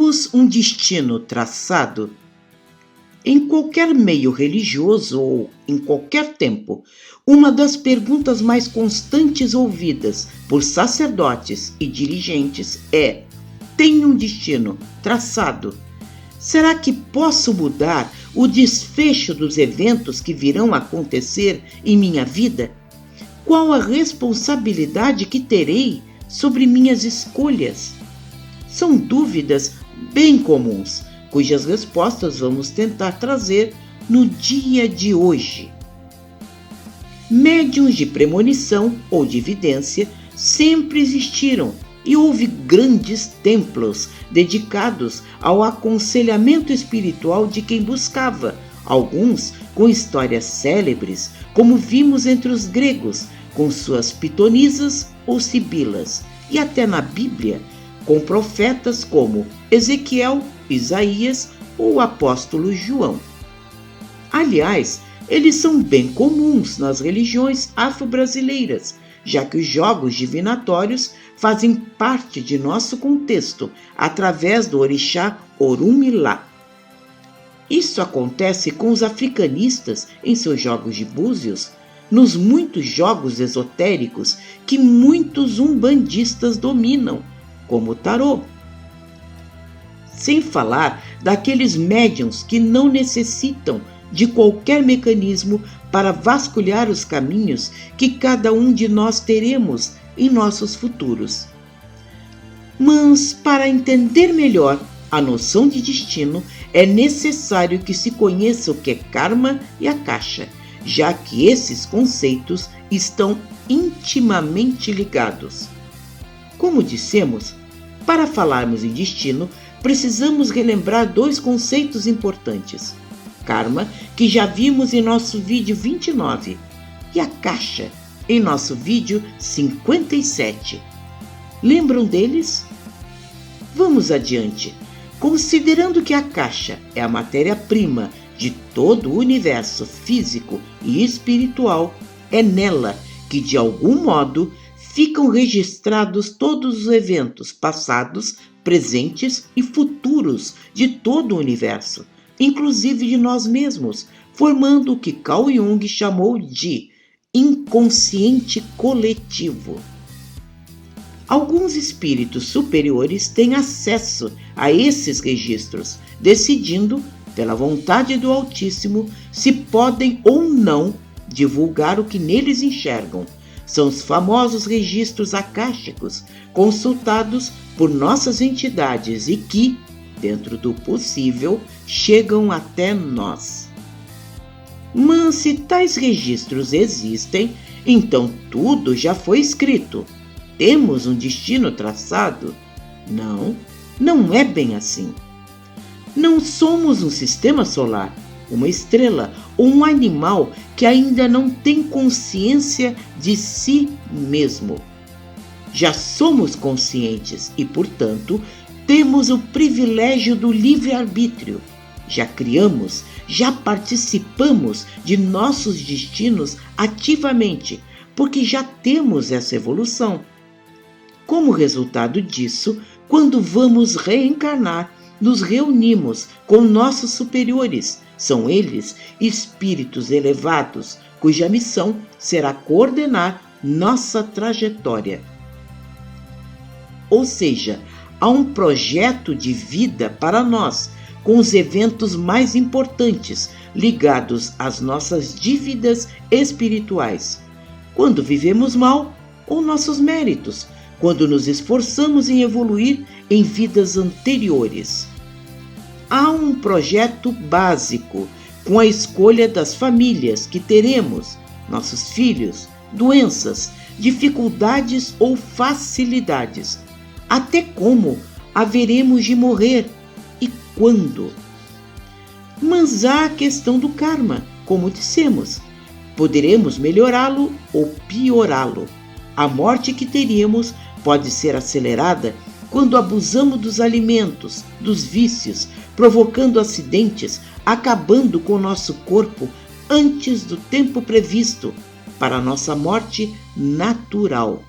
Temos um destino traçado? Em qualquer meio religioso ou em qualquer tempo, uma das perguntas mais constantes ouvidas por sacerdotes e dirigentes é: tenho um destino traçado? Será que posso mudar o desfecho dos eventos que virão a acontecer em minha vida? Qual a responsabilidade que terei sobre minhas escolhas? São dúvidas bem comuns, cujas respostas vamos tentar trazer no dia de hoje. Médiuns de premonição ou de vidência sempre existiram e houve grandes templos dedicados ao aconselhamento espiritual de quem buscava, alguns com histórias célebres, como vimos entre os gregos, com suas pitonisas ou sibilas, e até na Bíblia, com profetas como Ezequiel, Isaías ou o apóstolo João. Aliás, eles são bem comuns nas religiões afro-brasileiras, já que os jogos divinatórios fazem parte de nosso contexto através do orixá Orunmilá. Isso acontece com os africanistas em seus jogos de búzios, nos muitos jogos esotéricos que muitos umbandistas dominam, como o tarô. Sem falar daqueles médiuns que não necessitam de qualquer mecanismo para vasculhar os caminhos que cada um de nós teremos em nossos futuros. Mas, para entender melhor a noção de destino, é necessário que se conheça o que é karma e akasha, já que esses conceitos estão intimamente ligados. Como dissemos, para falarmos em destino, precisamos relembrar dois conceitos importantes: karma, que já vimos em nosso vídeo 29, e akasha, em nosso vídeo 57. Lembram deles? Vamos adiante. Considerando que a akasha é a matéria-prima de todo o universo físico e espiritual, é nela que, de algum modo, ficam registrados todos os eventos passados, presentes e futuros de todo o universo, inclusive de nós mesmos, formando o que Carl Jung chamou de inconsciente coletivo. Alguns espíritos superiores têm acesso a esses registros, decidindo, pela vontade do Altíssimo, se podem ou não divulgar o que neles enxergam. São os famosos registros akáshicos, consultados por nossas entidades e que, dentro do possível, chegam até nós. Mas se tais registros existem, então tudo já foi escrito. Temos um destino traçado? Não, não é bem assim. Não somos um sistema solar, uma estrela ou um animal que ainda não tem consciência de si mesmo. Já somos conscientes e, portanto, temos o privilégio do livre-arbítrio. Já criamos, já participamos de nossos destinos ativamente, porque já temos essa evolução. Como resultado disso, quando vamos reencarnar, nos reunimos com nossos superiores. São eles espíritos elevados, cuja missão será coordenar nossa trajetória. Ou seja, há um projeto de vida para nós, com os eventos mais importantes ligados às nossas dívidas espirituais. Quando vivemos mal, ou nossos méritos, quando nos esforçamos em evoluir em vidas anteriores. Há um projeto básico, com a escolha das famílias que teremos, nossos filhos, doenças, dificuldades ou facilidades, até como haveremos de morrer e quando. Mas há a questão do karma, como dissemos. Poderemos melhorá-lo ou piorá-lo. A morte que teríamos pode ser acelerada quando abusamos dos alimentos, dos vícios, provocando acidentes, acabando com o nosso corpo antes do tempo previsto para nossa morte natural.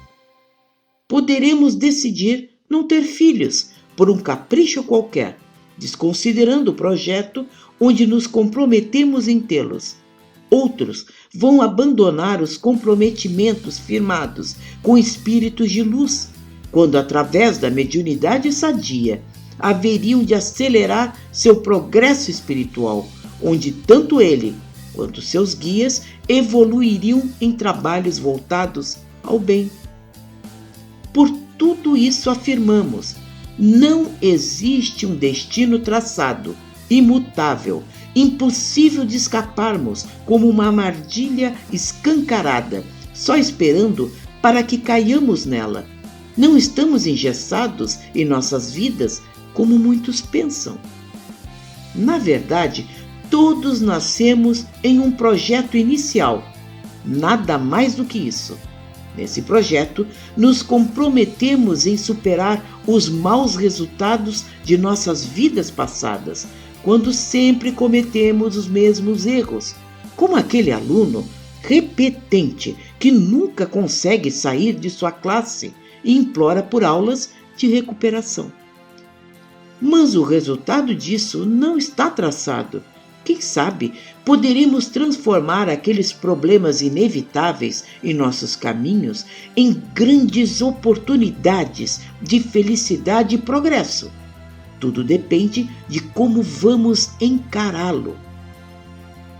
Poderemos decidir não ter filhos, por um capricho qualquer, desconsiderando o projeto onde nos comprometemos em tê-los. Outros vão abandonar os comprometimentos firmados com espíritos de luz, quando, através da mediunidade sadia, haveriam de acelerar seu progresso espiritual, onde tanto ele quanto seus guias evoluiriam em trabalhos voltados ao bem. Por tudo isso afirmamos: não existe um destino traçado, imutável, impossível de escaparmos como uma armadilha escancarada, só esperando para que caiamos nela. Não estamos engessados em nossas vidas como muitos pensam. Na verdade, todos nascemos em um projeto inicial, nada mais do que isso. Nesse projeto, nos comprometemos em superar os maus resultados de nossas vidas passadas, quando sempre cometemos os mesmos erros, como aquele aluno repetente que nunca consegue sair de sua classe e implora por aulas de recuperação. Mas o resultado disso não está traçado. Quem sabe poderemos transformar aqueles problemas inevitáveis em nossos caminhos em grandes oportunidades de felicidade e progresso. Tudo depende de como vamos encará-lo.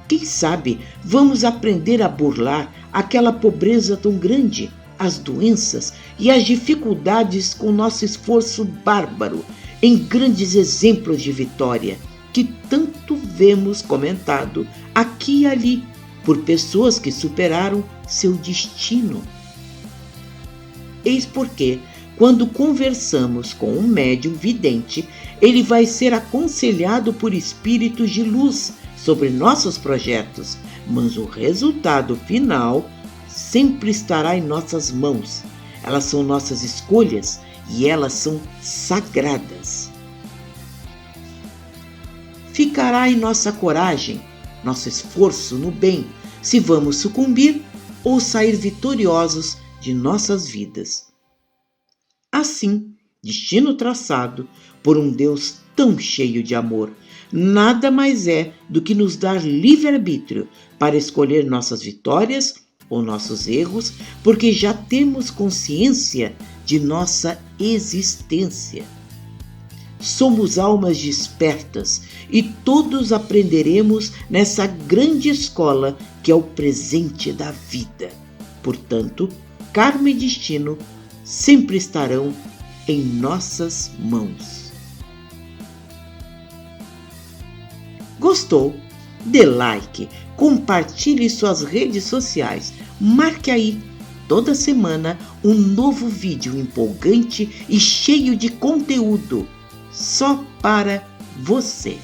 Quem sabe vamos aprender a burlar aquela pobreza tão grande, as doenças e as dificuldades com nosso esforço bárbaro em grandes exemplos de vitória, que tanto vemos comentado aqui e ali por pessoas que superaram seu destino. Eis porque, quando conversamos com um médium vidente, ele vai ser aconselhado por espíritos de luz sobre nossos projetos, mas o resultado final sempre estará em nossas mãos. Elas são nossas escolhas e elas são sagradas. Ficará em nossa coragem, nosso esforço no bem, se vamos sucumbir ou sair vitoriosos de nossas vidas. Assim, destino traçado por um Deus tão cheio de amor, nada mais é do que nos dar livre-arbítrio para escolher nossas vitórias ou nossos erros, porque já temos consciência de nossa existência. Somos almas despertas e todos aprenderemos nessa grande escola que é o presente da vida. Portanto, karma e destino sempre estarão em nossas mãos. Gostou? Dê like, compartilhe suas redes sociais, marque aí. Toda semana um novo vídeo empolgante e cheio de conteúdo só para você.